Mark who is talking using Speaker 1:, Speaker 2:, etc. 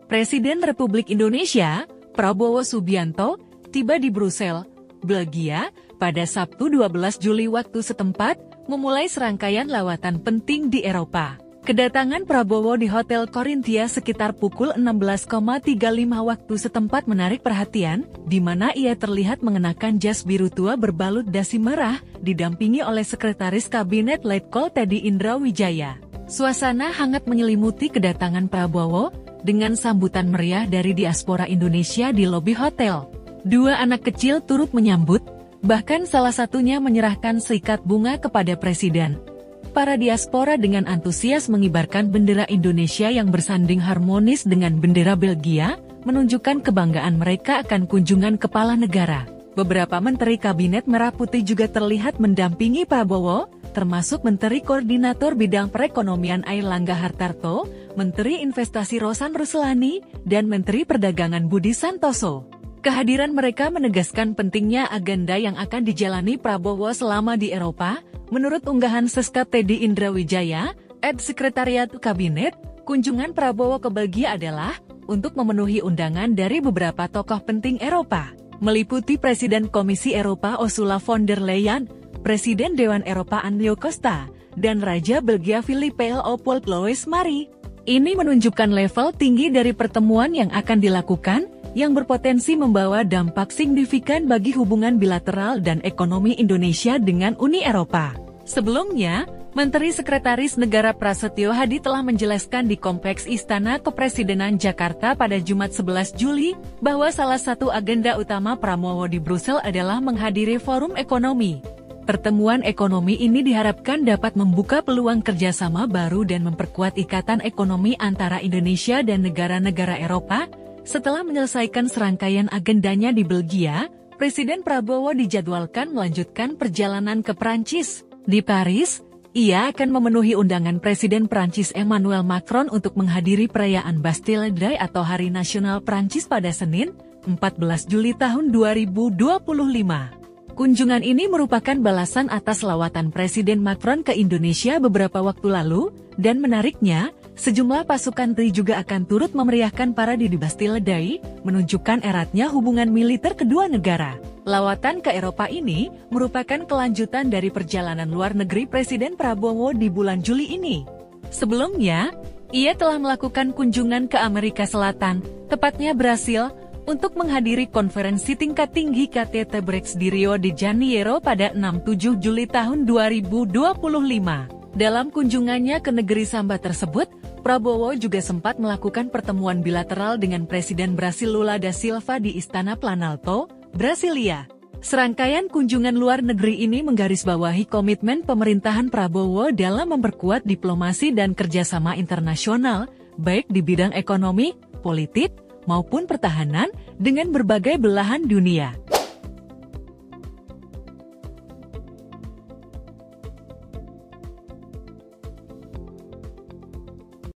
Speaker 1: Presiden Republik Indonesia, Prabowo Subianto, tiba di Brussel, Belgia, pada Sabtu 12 Juli waktu setempat, memulai serangkaian lawatan penting di Eropa. Kedatangan Prabowo di Hotel Corinthia sekitar pukul 16.35 waktu setempat menarik perhatian, di mana ia terlihat mengenakan jas biru tua berbalut dasi merah, didampingi oleh Sekretaris Kabinet Letkol Teddy Indra Wijaya. Suasana hangat menyelimuti kedatangan Prabowo, dengan sambutan meriah dari diaspora Indonesia di lobi hotel. Dua anak kecil turut menyambut, bahkan salah satunya menyerahkan seikat bunga kepada Presiden. Para diaspora dengan antusias mengibarkan bendera Indonesia yang bersanding harmonis dengan bendera Belgia, menunjukkan kebanggaan mereka akan kunjungan kepala negara. Beberapa menteri Kabinet Merah Putih juga terlihat mendampingi Prabowo, termasuk Menteri Koordinator Bidang Perekonomian Airlangga Hartarto, Menteri Investasi Rosan Ruslani, dan Menteri Perdagangan Budi Santoso. Kehadiran mereka menegaskan pentingnya agenda yang akan dijalani Prabowo selama di Eropa. Menurut unggahan Seskap Teddy Indra Wijaya, Sekretariat Kabinet, kunjungan Prabowo ke Belgia adalah untuk memenuhi undangan dari beberapa tokoh penting Eropa, meliputi Presiden Komisi Eropa Ursula von der Leyen, Presiden Dewan Eropa Antonio Costa, dan Raja Belgia Philippe Leopold Louis Marie. Ini menunjukkan level tinggi dari pertemuan yang akan dilakukan, yang berpotensi membawa dampak signifikan bagi hubungan bilateral dan ekonomi Indonesia dengan Uni Eropa. Sebelumnya, Menteri Sekretaris Negara Prasetyo Hadi telah menjelaskan di Kompleks Istana Kepresidenan Jakarta pada Jumat 11 Juli, bahwa salah satu agenda utama Prabowo di Brussel adalah menghadiri forum ekonomi. Pertemuan ekonomi ini diharapkan dapat membuka peluang kerjasama baru dan memperkuat ikatan ekonomi antara Indonesia dan negara-negara Eropa. Setelah menyelesaikan serangkaian agendanya di Belgia, Presiden Prabowo dijadwalkan melanjutkan perjalanan ke Prancis. Di Paris, ia akan memenuhi undangan Presiden Prancis Emmanuel Macron untuk menghadiri perayaan Bastille Day atau Hari Nasional Prancis pada Senin, 14 Juli tahun 2025. Kunjungan ini merupakan balasan atas lawatan Presiden Macron ke Indonesia beberapa waktu lalu, dan menariknya, sejumlah pasukan TNI juga akan turut memeriahkan parade di Bastille Day, menunjukkan eratnya hubungan militer kedua negara. Lawatan ke Eropa ini merupakan kelanjutan dari perjalanan luar negeri Presiden Prabowo di bulan Juli ini. Sebelumnya, ia telah melakukan kunjungan ke Amerika Selatan, tepatnya Brasil, untuk menghadiri konferensi tingkat tinggi KTT BRICS di Rio de Janeiro pada 6-7 Juli tahun 2025. Dalam kunjungannya ke negeri Samba tersebut, Prabowo juga sempat melakukan pertemuan bilateral dengan Presiden Brasil Lula da Silva di Istana Planalto, Brasilia. Serangkaian kunjungan luar negeri ini menggarisbawahi komitmen pemerintahan Prabowo dalam memperkuat diplomasi dan kerjasama internasional, baik di bidang ekonomi, politik, maupun pertahanan, dengan berbagai belahan dunia.